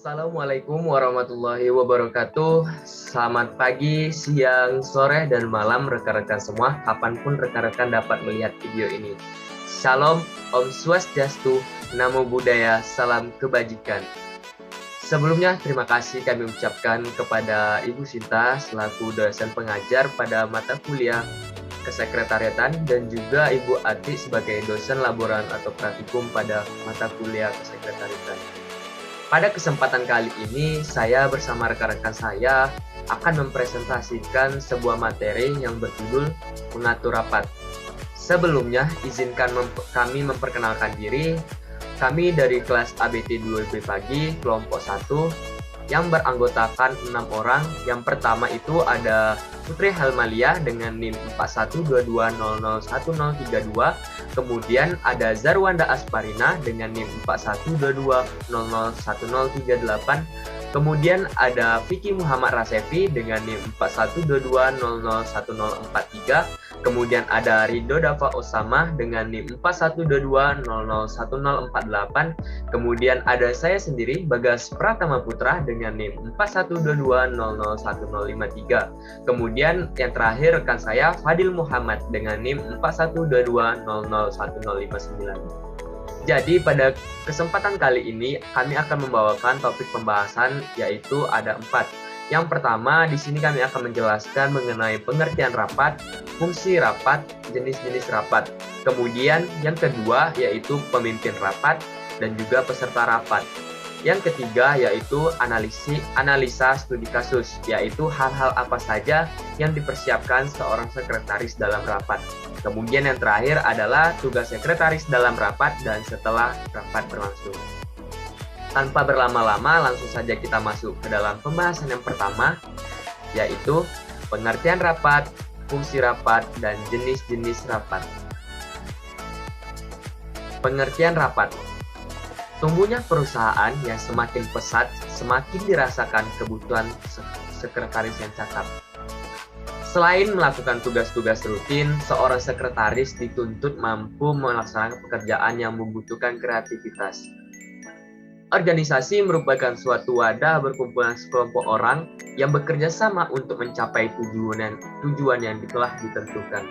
Assalamualaikum warahmatullahi wabarakatuh. Selamat pagi, siang, sore, dan malam rekan-rekan semua, kapanpun rekan-rekan dapat melihat video ini. Shalom, Om Swastiastu, Namo Buddhaya, Salam Kebajikan. Sebelumnya, terima kasih kami ucapkan kepada Ibu Sinta selaku dosen pengajar pada mata kuliah Kesekretariatan dan juga Ibu Ati sebagai dosen laboran atau praktikum pada mata kuliah Kesekretariatan. Pada kesempatan kali ini, saya bersama rekan-rekan saya akan mempresentasikan sebuah materi yang berjudul Mengatur Rapat. Sebelumnya, izinkan kami memperkenalkan diri. Kami dari kelas ABT 2B Pagi, kelompok 1, yang beranggotakan 6 orang. Yang pertama itu ada Putri Helmalia dengan NIM 4122001032. Kemudian ada Zarwanda Asparina dengan NIM 4122001038. Kemudian ada Vicky Muhammad Rasefi dengan NIM 4122001043. Kemudian ada Rido Dava Osama dengan NIM 4122001048. Kemudian ada saya sendiri, Bagas Pratama Putra dengan NIM 4122001053. Kemudian yang terakhir rekan saya Fadil Muhammad dengan NIM 4122001059. Jadi pada kesempatan kali ini kami akan membawakan topik pembahasan yaitu ada 4. Yang pertama di sini kami akan menjelaskan mengenai pengertian rapat, fungsi rapat, jenis-jenis rapat. Kemudian yang kedua yaitu pemimpin rapat dan juga peserta rapat. Yang ketiga yaitu analisa studi kasus, yaitu hal-hal apa saja yang dipersiapkan seorang sekretaris dalam rapat. Kemudian yang terakhir adalah tugas sekretaris dalam rapat dan setelah rapat berlangsung. Tanpa berlama-lama, langsung saja kita masuk ke dalam pembahasan yang pertama, yaitu pengertian rapat, fungsi rapat, dan jenis-jenis rapat. Pengertian rapat. Tumbuhnya perusahaan yang semakin pesat, semakin dirasakan kebutuhan sekretaris yang cakap. Selain melakukan tugas-tugas rutin, seorang sekretaris dituntut mampu melaksanakan pekerjaan yang membutuhkan kreativitas. Organisasi merupakan suatu wadah berkumpulan sekelompok orang yang bekerja sama untuk mencapai tujuan yang telah ditentukan.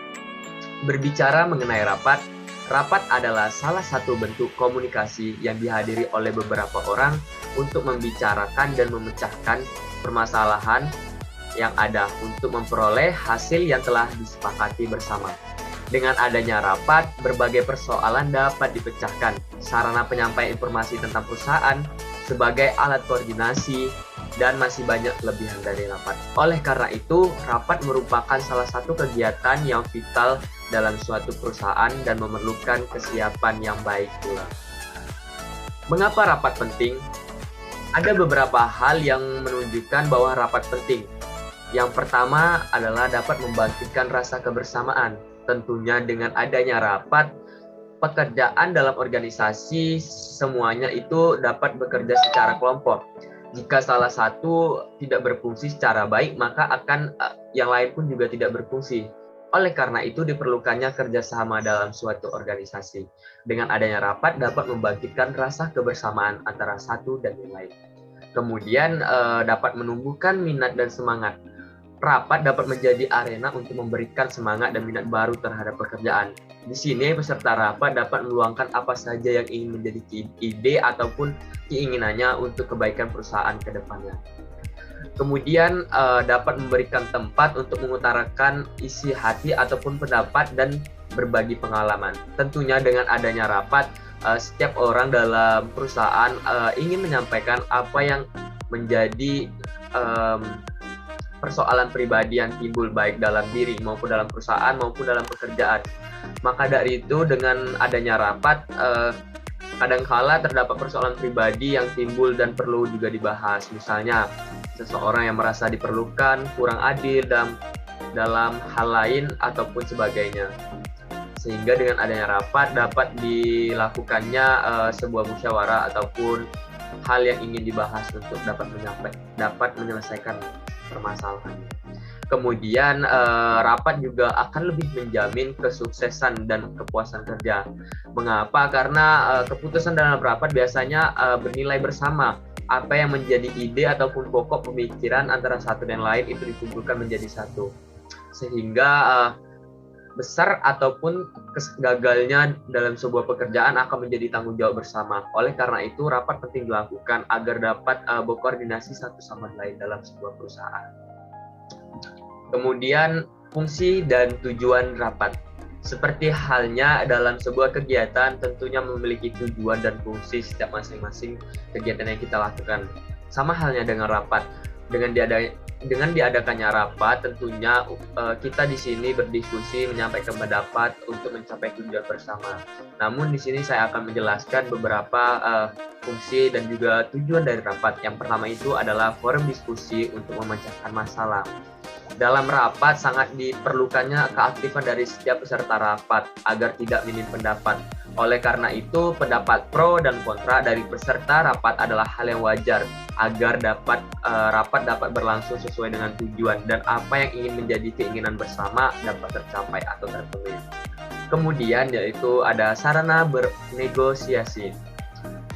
Berbicara mengenai rapat, rapat adalah salah satu bentuk komunikasi yang dihadiri oleh beberapa orang untuk membicarakan dan memecahkan permasalahan yang ada untuk memperoleh hasil yang telah disepakati bersama. Dengan adanya rapat, berbagai persoalan dapat dipecahkan. Sarana penyampaian informasi tentang perusahaan sebagai alat koordinasi dan masih banyak kelebihan dari rapat. Oleh karena itu, rapat merupakan salah satu kegiatan yang vital dalam suatu perusahaan dan memerlukan kesiapan yang baik pula. Mengapa rapat penting? Ada beberapa hal yang menunjukkan bahwa rapat penting. Yang pertama adalah dapat membangkitkan rasa kebersamaan. Tentunya dengan adanya rapat, pekerjaan dalam organisasi semuanya itu dapat bekerja secara kelompok. Jika salah satu tidak berfungsi secara baik, maka yang lain pun juga tidak berfungsi. Oleh karena itu diperlukannya kerjasama dalam suatu organisasi. Dengan adanya rapat dapat membangkitkan rasa kebersamaan antara satu dan yang lain. Kemudian dapat menumbuhkan minat dan semangat. Rapat dapat menjadi arena untuk memberikan semangat dan minat baru terhadap pekerjaan. Di sini peserta rapat dapat meluangkan apa saja yang ingin menjadi ide ataupun keinginannya untuk kebaikan perusahaan ke depannya. Kemudian dapat memberikan tempat untuk mengutarakan isi hati ataupun pendapat dan berbagi pengalaman. Tentunya dengan adanya rapat, setiap orang dalam perusahaan ingin menyampaikan apa yang menjadi persoalan pribadi yang timbul baik dalam diri maupun dalam perusahaan maupun dalam pekerjaan. Maka dari itu dengan adanya rapat, kadangkala terdapat persoalan pribadi yang timbul dan perlu juga dibahas. Misalnya, seseorang yang merasa diperlukan, kurang adil dalam hal lain ataupun sebagainya. Sehingga dengan adanya rapat dapat dilakukannya sebuah musyawarah ataupun hal yang ingin dibahas untuk dapat menyelesaikan permasalahan. Kemudian rapat juga akan lebih menjamin kesuksesan dan kepuasan kerja. Mengapa? Karena keputusan dalam rapat biasanya bernilai bersama apa yang menjadi ide ataupun pokok pemikiran antara satu dan lain itu dikumpulkan menjadi satu. Sehingga besar ataupun gagalnya dalam sebuah pekerjaan akan menjadi tanggung jawab bersama. Oleh karena itu, rapat penting dilakukan agar dapat berkoordinasi satu sama lain dalam sebuah perusahaan. Kemudian, fungsi dan tujuan rapat. Seperti halnya dalam sebuah kegiatan, tentunya memiliki tujuan dan fungsi setiap masing-masing kegiatan yang kita lakukan. Sama halnya dengan rapat. Dengan diadakannya rapat, tentunya kita di sini berdiskusi, menyampaikan pendapat untuk mencapai tujuan bersama. Namun di sini saya akan menjelaskan beberapa fungsi dan juga tujuan dari rapat. Yang pertama itu adalah forum diskusi untuk memecahkan masalah. Dalam rapat sangat diperlukannya keaktifan dari setiap peserta rapat agar tidak minim pendapat. Oleh karena itu, pendapat pro dan kontra dari peserta rapat adalah hal yang wajar agar rapat dapat berlangsung sesuai dengan tujuan dan apa yang ingin menjadi keinginan bersama dapat tercapai atau terpenuhi. Kemudian yaitu ada sarana bernegosiasi.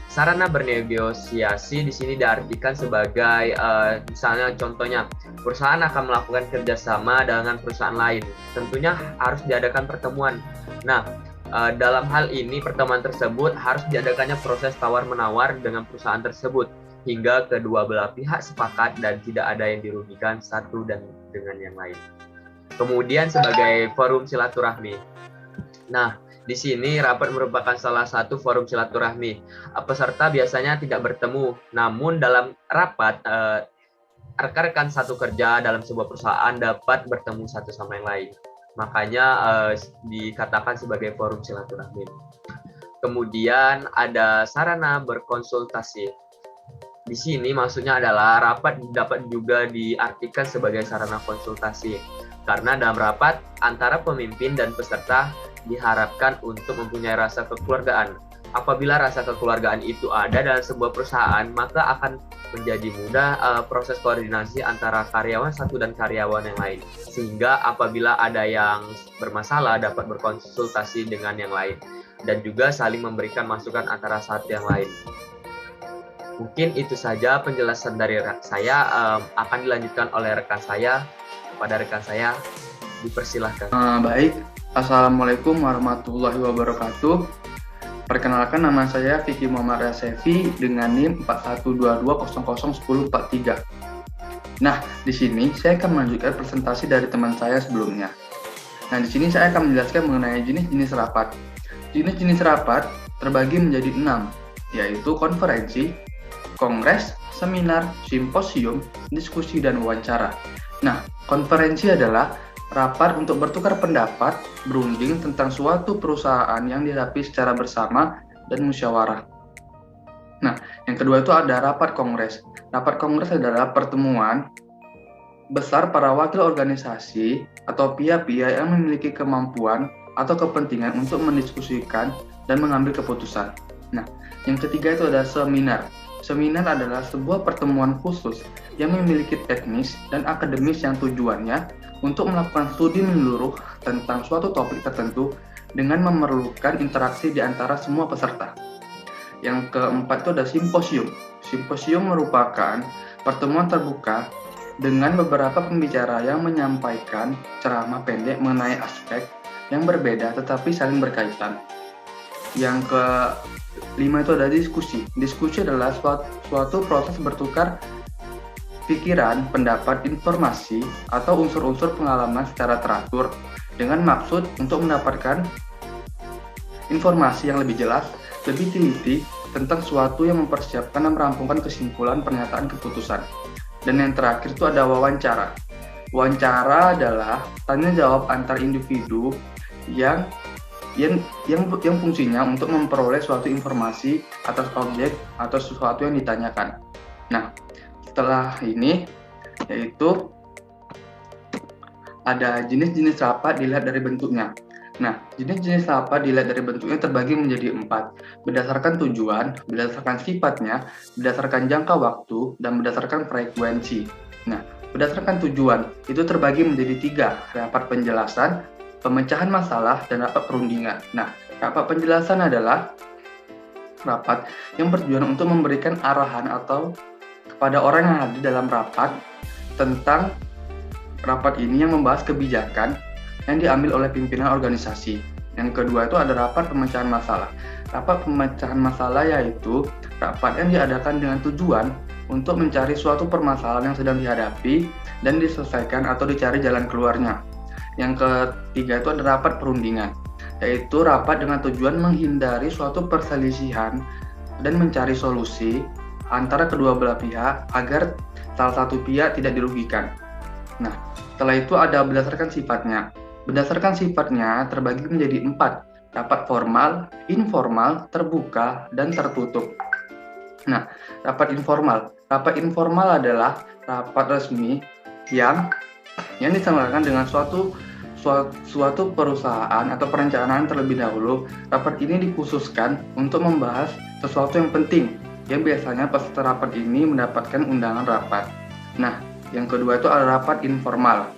Sarana bernegosiasi di sini diartikan sebagai misalnya contohnya perusahaan akan melakukan kerjasama dengan perusahaan lain. Tentunya harus diadakan pertemuan. Nah, dalam hal ini pertemuan tersebut harus diadakannya proses tawar-menawar dengan perusahaan tersebut hingga kedua belah pihak sepakat dan tidak ada yang dirugikan satu dan dengan yang lain. Kemudian sebagai forum silaturahmi. Nah, di sini rapat merupakan salah satu forum silaturahmi. Peserta biasanya tidak bertemu, namun dalam rapat rekan-rekan satu kerja dalam sebuah perusahaan dapat bertemu satu sama yang lain. Makanya dikatakan sebagai forum silaturahmi. Kemudian ada sarana berkonsultasi. Di sini maksudnya adalah rapat dapat juga diartikan sebagai sarana konsultasi. Karena dalam rapat antara pemimpin dan peserta diharapkan untuk mempunyai rasa kekeluargaan. Apabila rasa kekeluargaan itu ada dalam sebuah perusahaan, maka akan menjadi mudah proses koordinasi antara karyawan satu dan karyawan yang lain. Sehingga apabila ada yang bermasalah dapat berkonsultasi dengan yang lain dan juga saling memberikan masukan antara satu yang lain. Mungkin itu saja penjelasan dari saya, akan dilanjutkan oleh rekan saya. Kepada rekan saya, dipersilahkan. Baik, Assalamualaikum warahmatullahi wabarakatuh. Perkenalkan, nama saya Vicky Muhammad Rasevi dengan NIM 4122001043. Nah, di sini saya akan melanjutkan presentasi dari teman saya sebelumnya. Nah, di sini saya akan menjelaskan mengenai jenis-jenis rapat. Jenis-jenis rapat terbagi menjadi 6, yaitu konferensi, kongres, seminar, simposium, diskusi, dan wawancara. Nah, konferensi adalah rapat untuk bertukar pendapat, berunding tentang suatu perusahaan yang dihadapi secara bersama dan musyawarah. Nah, yang kedua itu ada rapat kongres. Rapat kongres adalah pertemuan besar para wakil organisasi atau pihak-pihak yang memiliki kemampuan atau kepentingan untuk mendiskusikan dan mengambil keputusan. Nah, yang ketiga itu ada seminar. Seminar adalah sebuah pertemuan khusus yang memiliki teknis dan akademis yang tujuannya untuk melakukan studi menyeluruh tentang suatu topik tertentu dengan memerlukan interaksi di antara semua peserta. Yang keempat itu ada simposium. Simposium merupakan pertemuan terbuka dengan beberapa pembicara yang menyampaikan ceramah pendek mengenai aspek yang berbeda tetapi saling berkaitan. Yang kelima itu ada diskusi. Diskusi adalah suatu proses bertukar pikiran, pendapat, informasi, atau unsur-unsur pengalaman secara teratur dengan maksud untuk mendapatkan informasi yang lebih jelas, lebih teliti tentang suatu yang mempersiapkan dan merampungkan kesimpulan pernyataan keputusan. Dan yang terakhir itu ada wawancara. Wawancara adalah tanya jawab antar individu yang fungsinya untuk memperoleh suatu informasi atas objek atau sesuatu yang ditanyakan. Nah, setelah ini yaitu ada jenis-jenis rapat dilihat dari bentuknya. Nah, jenis-jenis rapat dilihat dari bentuknya terbagi menjadi 4, berdasarkan tujuan, berdasarkan sifatnya, berdasarkan jangka waktu, dan berdasarkan frekuensi. Nah, berdasarkan tujuan itu terbagi menjadi 3, rapat penjelasan, pemecahan masalah, dan rapat perundingan. Nah, rapat penjelasan adalah rapat yang bertujuan untuk memberikan arahan atau kepada orang yang hadir dalam rapat tentang rapat ini yang membahas kebijakan yang diambil oleh pimpinan organisasi. Yang kedua itu ada rapat pemecahan masalah. Rapat pemecahan masalah yaitu rapat yang diadakan dengan tujuan untuk mencari suatu permasalahan yang sedang dihadapi dan diselesaikan atau dicari jalan keluarnya. Yang ketiga itu ada rapat perundingan, yaitu rapat dengan tujuan menghindari suatu perselisihan dan mencari solusi antara kedua belah pihak agar salah satu pihak tidak dirugikan. Nah, setelah itu ada berdasarkan sifatnya. Berdasarkan sifatnya terbagi menjadi 4, rapat formal, informal, terbuka, dan tertutup. Nah, rapat informal. Rapat informal adalah rapat resmi yang diselenggarakan dengan suatu perusahaan atau perencanaan terlebih dahulu. Rapat ini dikhususkan untuk membahas sesuatu yang penting, yang biasanya peserta rapat ini mendapatkan undangan rapat. Nah, yang kedua itu ada rapat informal.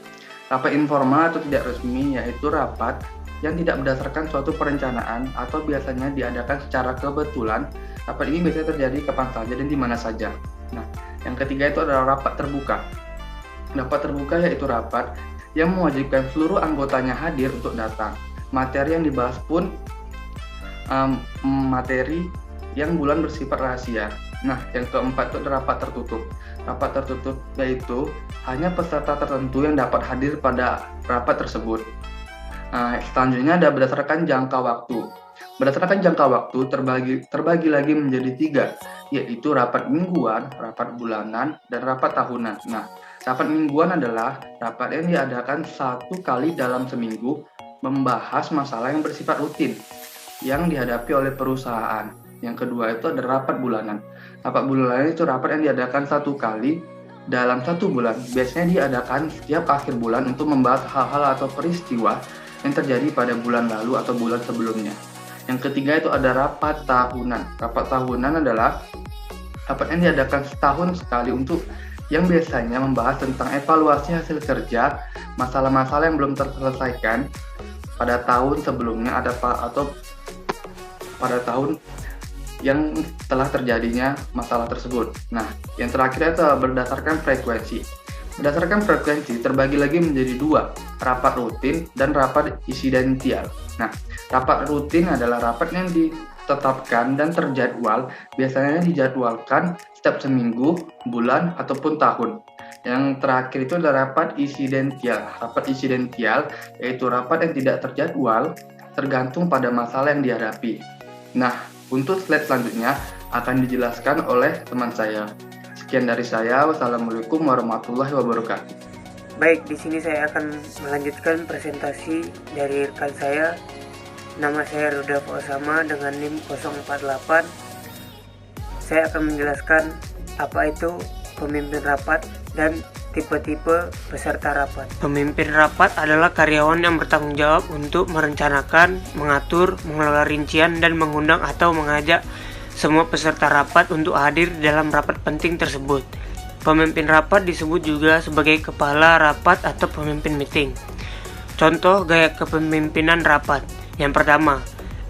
Rapat informal atau tidak resmi yaitu rapat yang tidak berdasarkan suatu perencanaan atau biasanya diadakan secara kebetulan. Rapat ini biasanya terjadi kapan saja dan di mana saja. Nah, yang ketiga itu adalah rapat terbuka. Rapat terbuka yaitu rapat yang mewajibkan seluruh anggotanya hadir untuk datang. Materi yang dibahas pun materi yang bulan bersifat rahasia. Nah, yang keempat itu adalah rapat tertutup. Rapat tertutup yaitu hanya peserta tertentu yang dapat hadir pada rapat tersebut. Selanjutnya ada berdasarkan jangka waktu. Berdasarkan jangka waktu terbagi lagi menjadi 3, yaitu rapat mingguan, rapat bulanan, dan rapat tahunan. Nah, rapat mingguan adalah rapat yang diadakan 1 kali dalam seminggu, membahas masalah yang bersifat rutin yang dihadapi oleh perusahaan. Yang kedua itu ada rapat bulanan. Rapat bulanan itu rapat yang diadakan 1 kali dalam 1 bulan. Biasanya diadakan setiap akhir bulan untuk membahas hal-hal atau peristiwa yang terjadi pada bulan lalu atau bulan sebelumnya. Yang ketiga itu ada rapat tahunan. Rapat tahunan adalah rapat yang diadakan setahun sekali untuk yang biasanya membahas tentang evaluasi hasil kerja, masalah-masalah yang belum terselesaikan pada tahun sebelumnya atau pada tahun yang telah terjadinya masalah tersebut. Nah, yang terakhir itu berdasarkan frekuensi. Berdasarkan frekuensi terbagi lagi menjadi 2, rapat rutin dan rapat insidental. Nah, rapat rutin adalah rapat yang ditetapkan dan terjadwal, biasanya dijadwalkan setiap seminggu, bulan, ataupun tahun. Yang terakhir itu adalah rapat insidental. Rapat insidental yaitu rapat yang tidak terjadwal, tergantung pada masalah yang dihadapi. Nah, untuk slide selanjutnya akan dijelaskan oleh teman saya. Sekian dari saya. Wassalamualaikum warahmatullahi wabarakatuh. Baik, di sini saya akan melanjutkan presentasi dari rekan saya. Nama saya Rudolf Osama dengan NIM 048. Saya akan menjelaskan apa itu pemimpin rapat dan tipe-tipe peserta rapat. Pemimpin rapat adalah karyawan yang bertanggung jawab untuk merencanakan, mengatur, mengelola rincian, dan mengundang atau mengajak semua peserta rapat untuk hadir dalam rapat penting tersebut. Pemimpin rapat disebut juga sebagai kepala rapat atau pemimpin meeting. Contoh gaya kepemimpinan rapat. Yang pertama,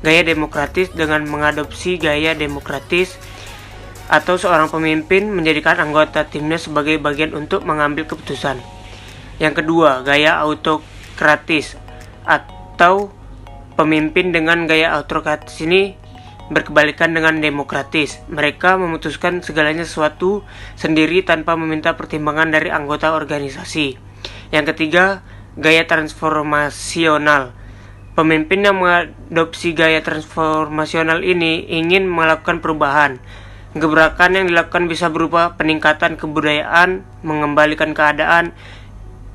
gaya demokratis dengan mengadopsi gaya demokratis atau seorang pemimpin menjadikan anggota timnya sebagai bagian untuk mengambil keputusan. Yang kedua, gaya autokratis atau pemimpin dengan gaya autokratis ini berkebalikan dengan demokratis. Mereka memutuskan segalanya sesuatu sendiri tanpa meminta pertimbangan dari anggota organisasi. Yang ketiga, gaya transformasional. Pemimpin yang mengadopsi gaya transformasional ini ingin melakukan perubahan. Gebrakan yang dilakukan bisa berupa peningkatan kebudayaan, mengembalikan keadaan,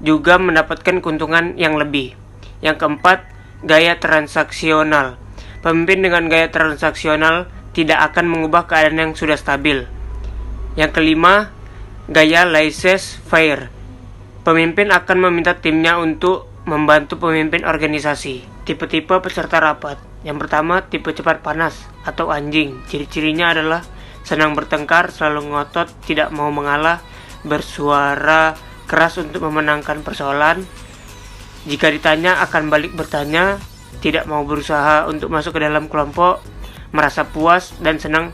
juga mendapatkan keuntungan yang lebih. Yang keempat, gaya transaksional. Pemimpin dengan gaya transaksional tidak akan mengubah keadaan yang sudah stabil. Yang kelima, gaya laissez-faire. Pemimpin akan meminta timnya untuk membantu pemimpin organisasi. Tipe-tipe peserta rapat. Yang pertama, tipe cepat panas atau anjing. Ciri-cirinya adalah senang bertengkar, selalu ngotot, tidak mau mengalah, bersuara keras untuk memenangkan persoalan. Jika ditanya akan balik bertanya, tidak mau berusaha untuk masuk ke dalam kelompok, merasa puas dan senang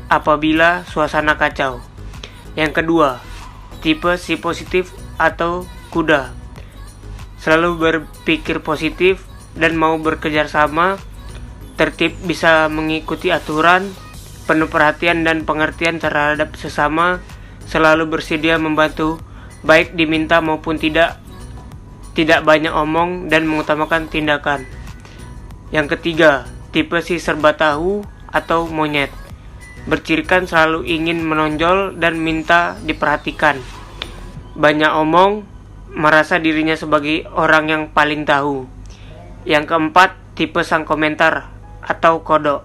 apabila suasana kacau. Yang kedua, tipe si positif atau kuda. Selalu berpikir positif dan mau bekerja sama, tertib, bisa mengikuti aturan, penuh perhatian dan pengertian terhadap sesama, selalu bersedia membantu, baik diminta maupun tidak banyak omong dan mengutamakan tindakan. Yang ketiga, tipe si serba tahu atau monyet. Bercirikan selalu ingin menonjol dan minta diperhatikan. Banyak omong, merasa dirinya sebagai orang yang paling tahu. Yang keempat, tipe sang komentar atau kodok.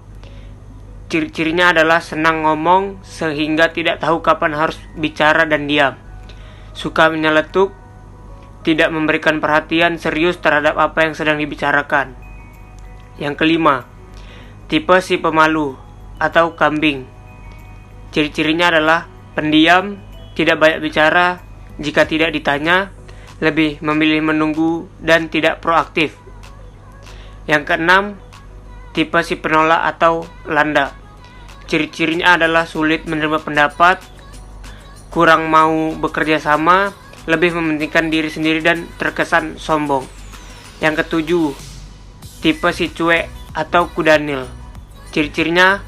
Ciri-cirinya adalah senang ngomong sehingga tidak tahu kapan harus bicara dan diam. Suka menyeletuk, tidak memberikan perhatian serius terhadap apa yang sedang dibicarakan. Yang kelima, tipe si pemalu atau kambing. Ciri-cirinya adalah pendiam, tidak banyak bicara, jika tidak ditanya, lebih memilih menunggu dan tidak proaktif. Yang keenam, tipe si penolak atau landa. Ciri-cirinya adalah sulit menerima pendapat, kurang mau bekerja sama, lebih mementingkan diri sendiri dan terkesan sombong. Yang ketujuh, tipe si cuek atau kudanil. Ciri-cirinya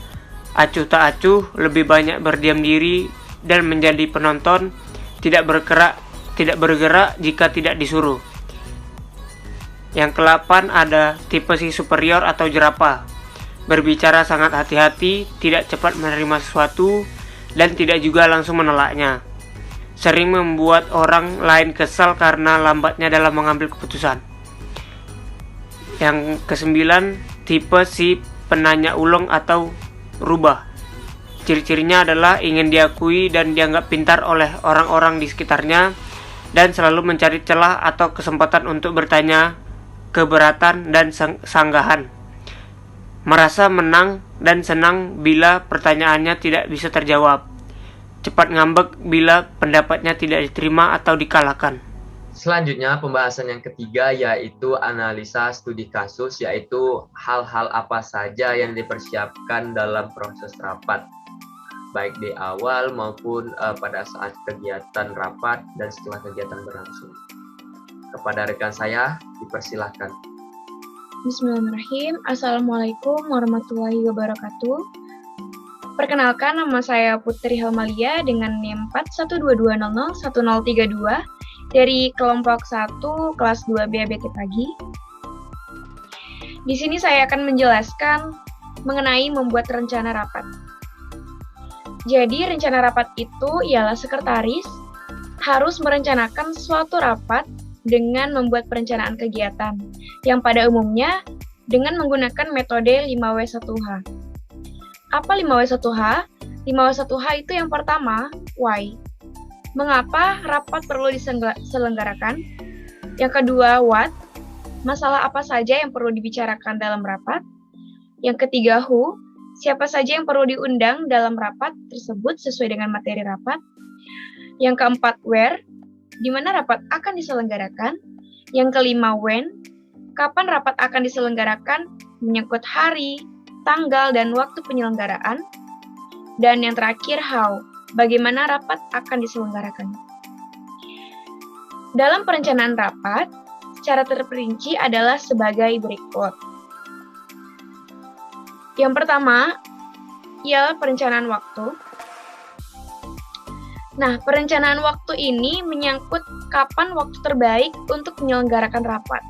acuh tak acuh, lebih banyak berdiam diri dan menjadi penonton, tidak bergerak jika tidak disuruh. Yang ke-8 ada tipe si superior atau jerapah. Berbicara sangat hati-hati, tidak cepat menerima sesuatu, dan tidak juga langsung menolaknya. Sering membuat orang lain kesal karena lambatnya dalam mengambil keputusan. Yang ke-9, tipe si penanya ulang atau rubah. Ciri-cirinya adalah ingin diakui dan dianggap pintar oleh orang-orang di sekitarnya, dan selalu mencari celah atau kesempatan untuk bertanya, keberatan dan sanggahan. Merasa menang dan senang bila pertanyaannya tidak bisa terjawab. Cepat ngambek bila pendapatnya tidak diterima atau dikalahkan. Selanjutnya, pembahasan yang ketiga yaitu analisa studi kasus, yaitu hal-hal apa saja yang dipersiapkan dalam proses rapat, baik di awal maupun pada saat kegiatan rapat dan setelah kegiatan berlangsung. Kepada rekan saya, dipersilahkan. Bismillahirrahmanirrahim. Assalamualaikum warahmatullahi wabarakatuh. Perkenalkan, nama saya Putri Helmalia dengan NIM 4122001032 dari kelompok 1 kelas 2 BABT pagi. Di sini saya akan menjelaskan mengenai membuat rencana rapat. Jadi, rencana rapat itu ialah sekretaris harus merencanakan suatu rapat dengan membuat perencanaan kegiatan, yang pada umumnya dengan menggunakan metode 5W1H. Apa 5W1H? 5W1H itu yang pertama, why. Mengapa rapat perlu diselenggarakan? Yang kedua, what. Masalah apa saja yang perlu dibicarakan dalam rapat? Yang ketiga, who. Siapa saja yang perlu diundang dalam rapat tersebut sesuai dengan materi rapat. Yang keempat, where. Di mana rapat akan diselenggarakan. Yang kelima, when. Kapan rapat akan diselenggarakan, menyangkut hari, tanggal, dan waktu penyelenggaraan. Dan yang terakhir, how. Bagaimana rapat akan diselenggarakan. Dalam perencanaan rapat, secara terperinci adalah sebagai berikut. Yang pertama, ialah perencanaan waktu. Nah, perencanaan waktu ini menyangkut kapan waktu terbaik untuk menyelenggarakan rapat.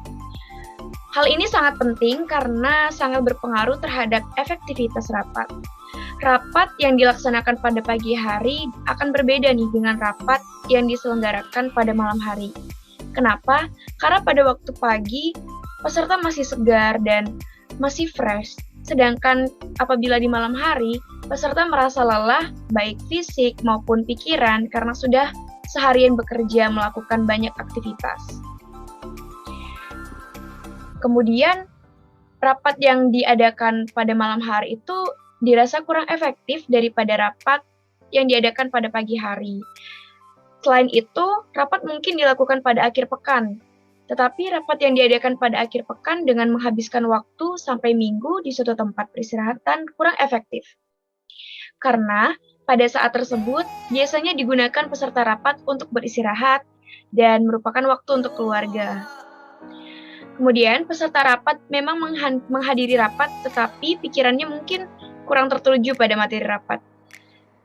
Hal ini sangat penting karena sangat berpengaruh terhadap efektivitas rapat. Rapat yang dilaksanakan pada pagi hari akan berbeda nih dengan rapat yang diselenggarakan pada malam hari. Kenapa? Karena pada waktu pagi, peserta masih segar dan masih fresh. Sedangkan apabila di malam hari, peserta merasa lelah, baik fisik maupun pikiran karena sudah seharian bekerja melakukan banyak aktivitas. Kemudian, rapat yang diadakan pada malam hari itu dirasa kurang efektif daripada rapat yang diadakan pada pagi hari. Selain itu, rapat mungkin dilakukan pada akhir pekan, Tetapi rapat yang diadakan pada akhir pekan dengan menghabiskan waktu sampai minggu di suatu tempat peristirahatan kurang efektif. Karena pada saat tersebut biasanya digunakan peserta rapat untuk beristirahat dan merupakan waktu untuk keluarga. Kemudian peserta rapat memang menghadiri rapat tetapi pikirannya mungkin kurang tertuju pada materi rapat.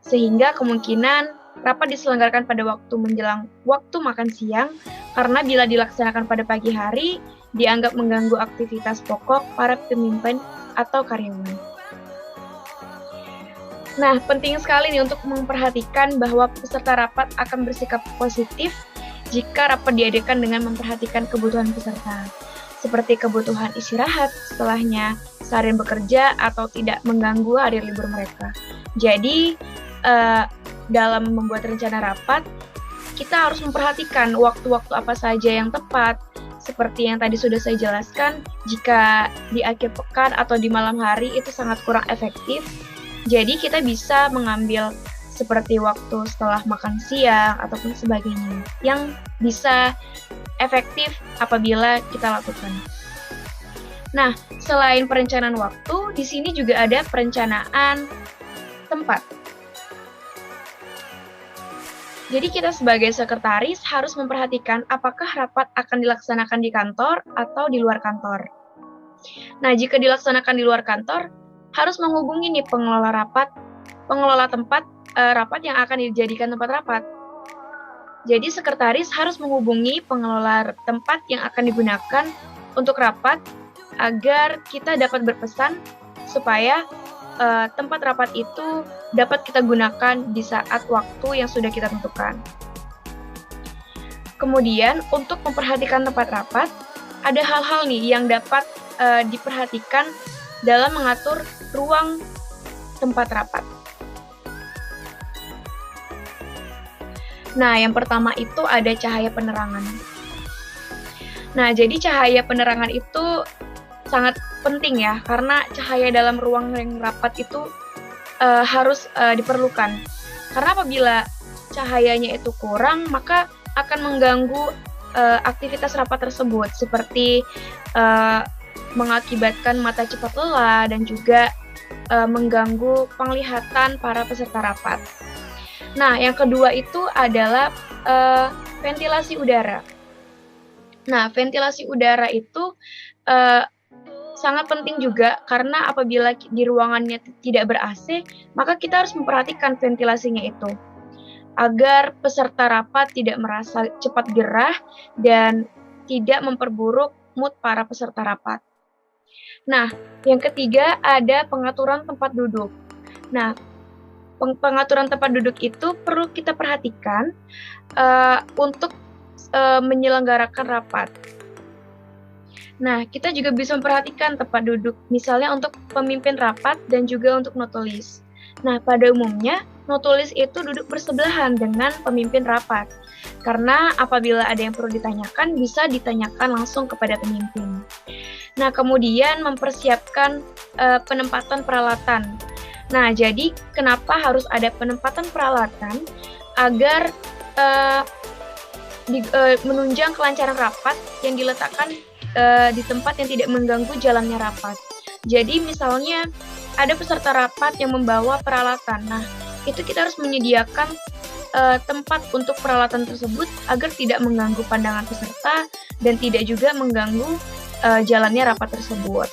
Sehingga kemungkinan rapat diselenggarakan pada waktu menjelang waktu makan siang karena bila dilaksanakan pada pagi hari dianggap mengganggu aktivitas pokok para pemimpin atau karyawan. Nah, penting sekali nih untuk memperhatikan bahwa peserta rapat akan bersikap positif jika rapat diadakan dengan memperhatikan kebutuhan peserta, seperti kebutuhan istirahat setelahnya, seharian bekerja, atau tidak mengganggu hari libur mereka. Jadi, dalam membuat rencana rapat, kita harus memperhatikan waktu-waktu apa saja yang tepat, seperti yang tadi sudah saya jelaskan, jika di akhir pekan atau di malam hari itu sangat kurang efektif, jadi kita bisa mengambil seperti waktu setelah makan siang ataupun sebagainya, yang bisa efektif apabila kita lakukan. Nah, selain perencanaan waktu, di sini juga ada perencanaan tempat. Jadi kita sebagai sekretaris harus memperhatikan apakah rapat akan dilaksanakan di kantor atau di luar kantor. Nah, jika dilaksanakan di luar kantor, harus menghubungi nih pengelola tempat rapat yang akan dijadikan tempat rapat. Jadi sekretaris harus menghubungi pengelola tempat yang akan digunakan untuk rapat agar kita dapat berpesan supaya tempat rapat itu dapat kita gunakan di saat waktu yang sudah kita tentukan. Kemudian untuk memperhatikan tempat rapat, ada hal-hal nih yang dapat diperhatikan dalam mengatur ruang tempat rapat. Nah, yang pertama itu ada cahaya penerangan. Nah, jadi cahaya penerangan itu sangat penting ya, karena cahaya dalam ruang yang rapat itu harus diperlukan. Karena apabila cahayanya itu kurang, maka akan mengganggu aktivitas rapat tersebut, seperti mengakibatkan mata cepat lelah dan juga mengganggu penglihatan para peserta rapat. Nah, yang kedua itu adalah ventilasi udara. Nah, ventilasi udara itu sangat penting juga karena apabila di ruangannya tidak ber-AC, maka kita harus memperhatikan ventilasinya itu agar peserta rapat tidak merasa cepat gerah dan tidak memperburuk mood para peserta rapat. Nah, yang ketiga ada pengaturan tempat duduk. Nah, pengaturan tempat duduk itu perlu kita perhatikan untuk menyelenggarakan rapat. Nah, kita juga bisa memperhatikan tempat duduk, misalnya untuk pemimpin rapat dan juga untuk notulis. Nah, pada umumnya, notulis itu duduk bersebelahan dengan pemimpin rapat, karena apabila ada yang perlu ditanyakan, bisa ditanyakan langsung kepada pemimpin. Nah, kemudian mempersiapkan penempatan peralatan. Nah, jadi kenapa harus ada penempatan peralatan agar menunjang kelancaran rapat yang diletakkan di tempat yang tidak mengganggu jalannya rapat. Jadi misalnya ada peserta rapat yang membawa peralatan. Nah, itu kita harus menyediakan tempat untuk peralatan tersebut agar tidak mengganggu pandangan peserta dan tidak juga mengganggu jalannya rapat tersebut.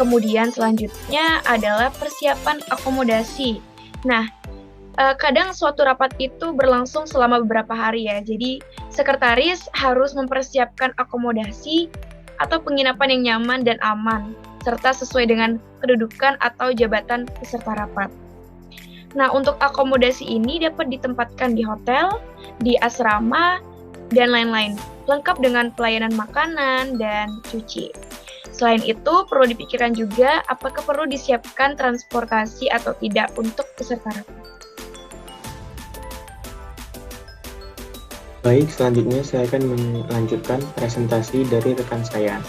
Kemudian selanjutnya adalah persiapan akomodasi. Nah, kadang suatu rapat itu berlangsung selama beberapa hari ya. Jadi sekretaris harus mempersiapkan akomodasi atau penginapan yang nyaman dan aman, serta sesuai dengan kedudukan atau jabatan peserta rapat. Nah, untuk akomodasi ini dapat ditempatkan di hotel, di asrama, dan lain-lain, lengkap dengan pelayanan makanan dan cuci. Selain itu, perlu dipikirkan juga apakah perlu disiapkan transportasi atau tidak untuk peserta rapat. Baik, selanjutnya saya akan melanjutkan presentasi dari rekan saya.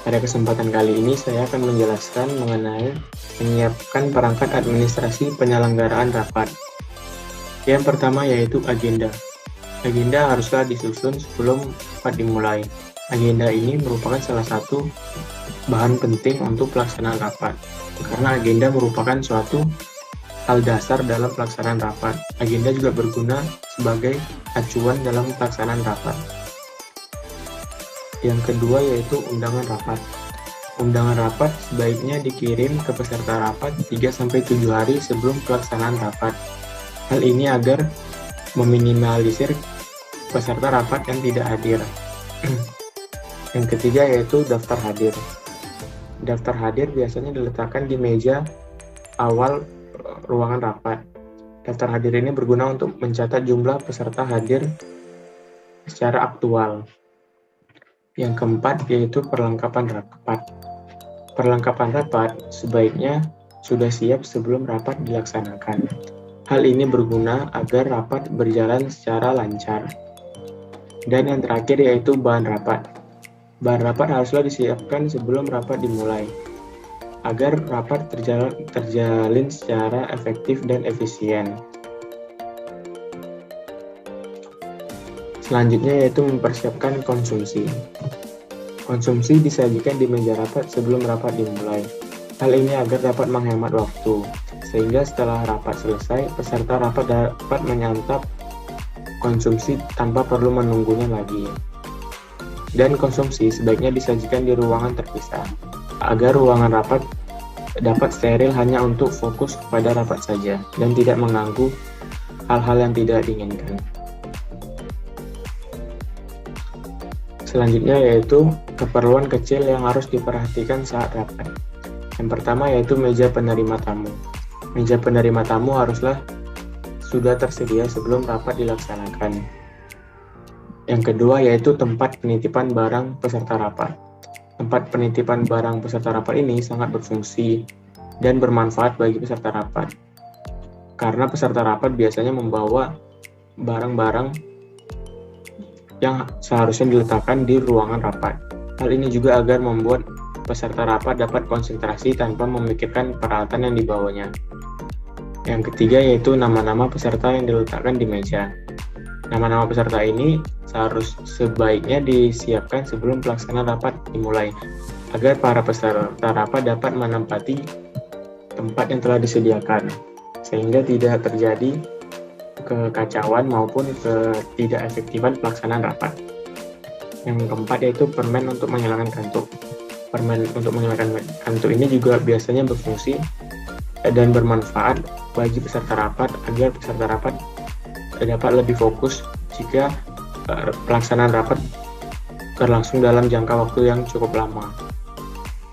Pada kesempatan kali ini saya akan menjelaskan mengenai menyiapkan perangkat administrasi penyelenggaraan rapat. Yang pertama yaitu agenda. Agenda haruslah disusun sebelum rapat dimulai. Agenda ini merupakan salah satu bahan penting untuk pelaksanaan rapat, karena agenda merupakan suatu hal dasar dalam pelaksanaan rapat. Agenda juga berguna sebagai acuan dalam pelaksanaan rapat. Yang kedua yaitu undangan rapat. Undangan rapat sebaiknya dikirim ke peserta rapat 3-7 hari sebelum pelaksanaan rapat. Hal ini agar meminimalisir peserta rapat yang tidak hadir. Yang ketiga yaitu daftar hadir. Daftar hadir biasanya diletakkan di meja awal ruangan rapat. Daftar hadir ini berguna untuk mencatat jumlah peserta hadir secara aktual. Yang keempat yaitu perlengkapan rapat. Perlengkapan rapat sebaiknya sudah siap sebelum rapat dilaksanakan. Hal ini berguna agar rapat berjalan secara lancar. Dan yang terakhir yaitu bahan rapat. Bahan rapat haruslah disiapkan sebelum rapat dimulai, agar rapat terjalin secara efektif dan efisien. Selanjutnya yaitu mempersiapkan konsumsi. Konsumsi disajikan di meja rapat sebelum rapat dimulai. Hal ini agar dapat menghemat waktu, sehingga setelah rapat selesai, peserta rapat dapat menyantap konsumsi tanpa perlu menunggunya lagi. Dan konsumsi sebaiknya disajikan di ruangan terpisah, agar ruangan rapat dapat steril hanya untuk fokus pada rapat saja, dan tidak mengganggu hal-hal yang tidak diinginkan. Selanjutnya yaitu keperluan kecil yang harus diperhatikan saat rapat. Yang pertama yaitu meja penerima tamu. Meja penerima tamu haruslah sudah tersedia sebelum rapat dilaksanakan. Yang kedua yaitu tempat penitipan barang peserta rapat. Tempat penitipan barang peserta rapat ini sangat berfungsi dan bermanfaat bagi peserta rapat, karena peserta rapat biasanya membawa barang-barang yang seharusnya diletakkan di ruangan rapat. Hal ini juga agar membuat peserta rapat dapat konsentrasi tanpa memikirkan peralatan yang dibawanya. Yang ketiga yaitu nama-nama peserta yang diletakkan di meja. Nama-nama peserta ini sebaiknya disiapkan sebelum pelaksanaan rapat dimulai, agar para peserta rapat dapat menempati tempat yang telah disediakan, sehingga tidak terjadi kekacauan maupun ketidakefektifan pelaksanaan rapat. Yang keempat yaitu permen untuk menghilangkan kantuk. Permen untuk menghilangkan kantuk ini juga biasanya berfungsi dan bermanfaat bagi peserta rapat, agar peserta rapat dapat lebih fokus jika pelaksanaan rapat berlangsung dalam jangka waktu yang cukup lama.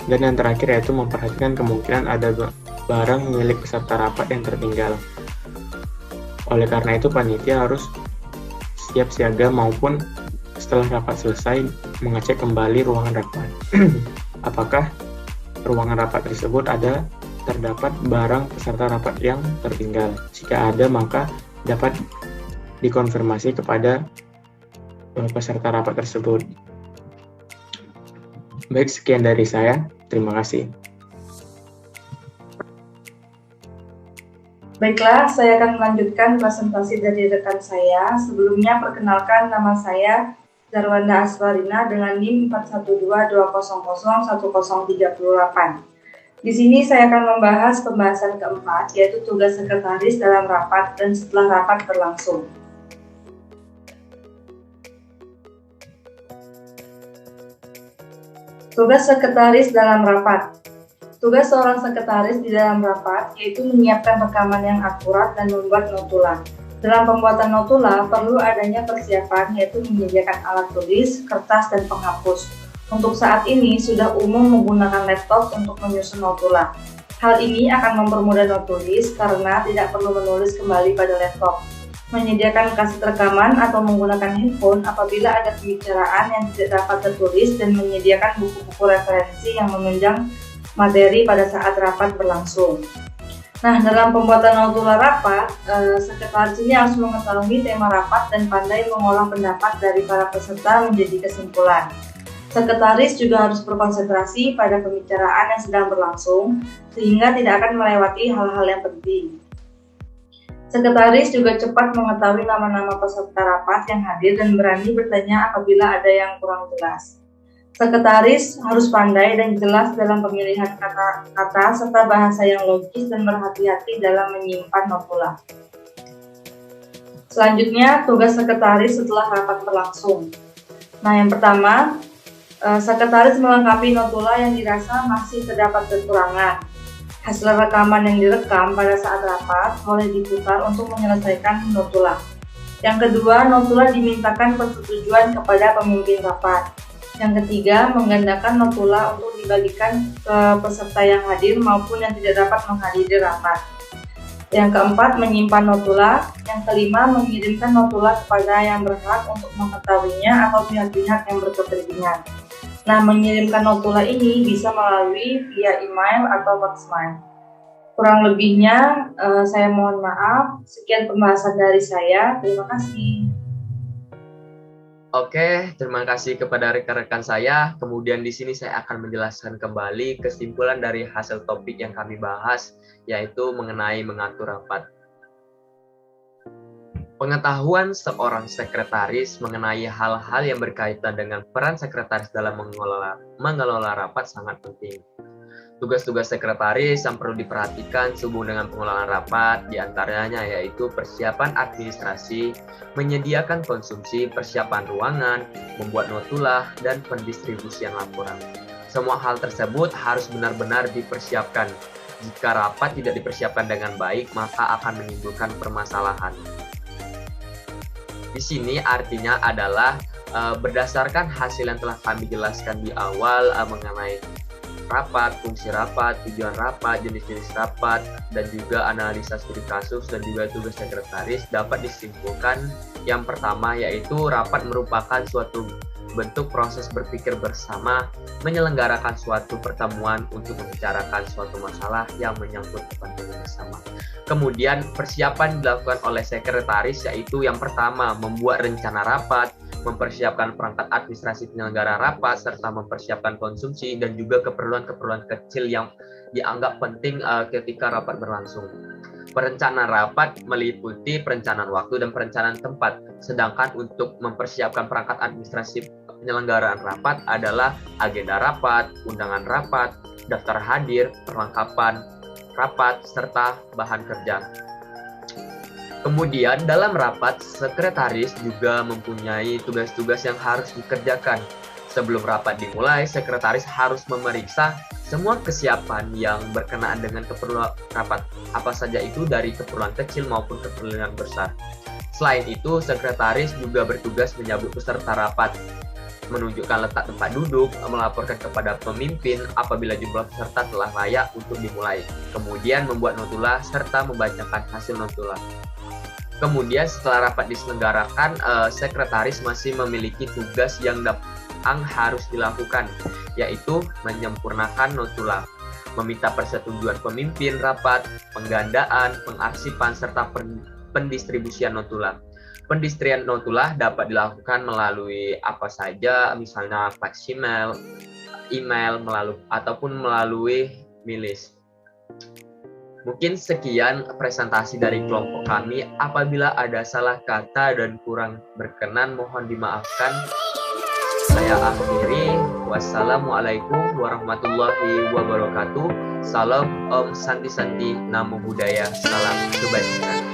Dan yang terakhir yaitu memperhatikan kemungkinan ada barang milik peserta rapat yang tertinggal. Oleh karena itu, panitia harus siap siaga maupun setelah rapat selesai mengecek kembali ruangan rapat. Apakah ruangan rapat tersebut terdapat barang peserta rapat yang tertinggal? Jika ada, maka dapat dikonfirmasi kepada peserta rapat tersebut. Baik, sekian dari saya. Terima kasih. Baiklah, saya akan melanjutkan presentasi dari rekan saya. Sebelumnya, perkenalkan nama saya Zarwanda Aswarina dengan NIM 41220010338. Di sini saya akan membahas pembahasan keempat, yaitu tugas sekretaris dalam rapat dan setelah rapat berlangsung. Tugas sekretaris dalam rapat. Tugas seorang sekretaris di dalam rapat yaitu menyiapkan rekaman yang akurat dan membuat notula. Dalam pembuatan notula perlu adanya persiapan yaitu menyediakan alat tulis, kertas, dan penghapus. Untuk saat ini sudah umum menggunakan laptop untuk menyusun notula. Hal ini akan mempermudah notulis karena tidak perlu menulis kembali pada laptop. Menyediakan kaset rekaman atau menggunakan handphone apabila ada pembicaraan yang tidak dapat tertulis, dan menyediakan buku-buku referensi yang menunjang materi pada saat rapat berlangsung. Nah, dalam pembuatan notula rapat, sekretaris ini harus mengetahui tema rapat dan pandai mengolah pendapat dari para peserta menjadi kesimpulan. Sekretaris juga harus berkonsentrasi pada pembicaraan yang sedang berlangsung, sehingga tidak akan melewati hal-hal yang penting. Sekretaris juga cepat mengetahui nama-nama peserta rapat yang hadir dan berani bertanya apabila ada yang kurang jelas. Sekretaris harus pandai dan jelas dalam pemilihan kata-kata serta bahasa yang logis dan berhati-hati dalam menyimpan notula. Selanjutnya, tugas sekretaris setelah rapat berlangsung. Nah, yang pertama, sekretaris melengkapi notula yang dirasa masih terdapat kekurangan. Hasil rekaman yang direkam pada saat rapat boleh diputar untuk menyelesaikan notula. Yang kedua, notula dimintakan persetujuan kepada pemimpin rapat. Yang ketiga, menggandakan notula untuk dibagikan ke peserta yang hadir maupun yang tidak dapat menghadiri rapat. Yang keempat, menyimpan notula. Yang kelima, mengirimkan notula kepada yang berhak untuk mengetahuinya atau pihak-pihak yang berkepentingan. Nah, mengirimkan notula ini bisa melalui via email atau voicemail. Kurang lebihnya, saya mohon maaf. Sekian pembahasan dari saya. Terima kasih. Oke, terima kasih kepada rekan-rekan saya. Kemudian di sini saya akan menjelaskan kembali kesimpulan dari hasil topik yang kami bahas, yaitu mengenai mengatur rapat. Pengetahuan seorang sekretaris mengenai hal-hal yang berkaitan dengan peran sekretaris dalam mengelola rapat sangat penting. Tugas-tugas sekretaris yang perlu diperhatikan sehubungan dengan pengelolaan rapat diantaranya yaitu persiapan administrasi, menyediakan konsumsi, persiapan ruangan, membuat notula, dan pendistribusian laporan. Semua hal tersebut harus benar-benar dipersiapkan. Jika rapat tidak dipersiapkan dengan baik, maka akan menimbulkan permasalahan. Di sini artinya adalah berdasarkan hasil yang telah kami jelaskan di awal mengenai rapat, fungsi rapat, tujuan rapat, jenis-jenis rapat, dan juga analisa studi kasus dan juga tugas sekretaris dapat disimpulkan yang pertama yaitu rapat merupakan suatu bentuk proses berpikir bersama, menyelenggarakan suatu pertemuan untuk membicarakan suatu masalah yang menyangkut kepentingan bersama. Kemudian persiapan dilakukan oleh sekretaris yaitu yang pertama membuat rencana rapat, mempersiapkan perangkat administrasi penyelenggara rapat, serta mempersiapkan konsumsi dan juga keperluan-keperluan kecil yang dianggap penting ketika rapat berlangsung. Perencanaan rapat meliputi perencanaan waktu dan perencanaan tempat, sedangkan untuk mempersiapkan perangkat administrasi penyelenggaraan rapat adalah agenda rapat, undangan rapat, daftar hadir, perlengkapan rapat, serta bahan kerja. Kemudian dalam rapat, sekretaris juga mempunyai tugas-tugas yang harus dikerjakan. Sebelum rapat dimulai, sekretaris harus memeriksa semua kesiapan yang berkenaan dengan keperluan rapat, apa saja itu dari keperluan kecil maupun keperluan besar. Selain itu, sekretaris juga bertugas menyambut peserta rapat, menunjukkan letak tempat duduk, melaporkan kepada pemimpin apabila jumlah peserta telah layak untuk dimulai, kemudian membuat notula serta membacakan hasil notula. Kemudian setelah rapat diselenggarakan, sekretaris masih memiliki tugas yang harus dilakukan, yaitu menyempurnakan notula, meminta persetujuan pemimpin rapat, penggandaan, pengarsipan, serta pendistribusian notula. Pendistribusian notula dapat dilakukan melalui apa saja, misalnya fax email, ataupun melalui milis. Mungkin sekian presentasi dari kelompok kami. Apabila ada salah kata dan kurang berkenan, mohon dimaafkan. Saya akhiri. Wassalamualaikum warahmatullahi wabarakatuh. Salam Om Santi Santi, Namo Buddhaya. Salam kebajikan.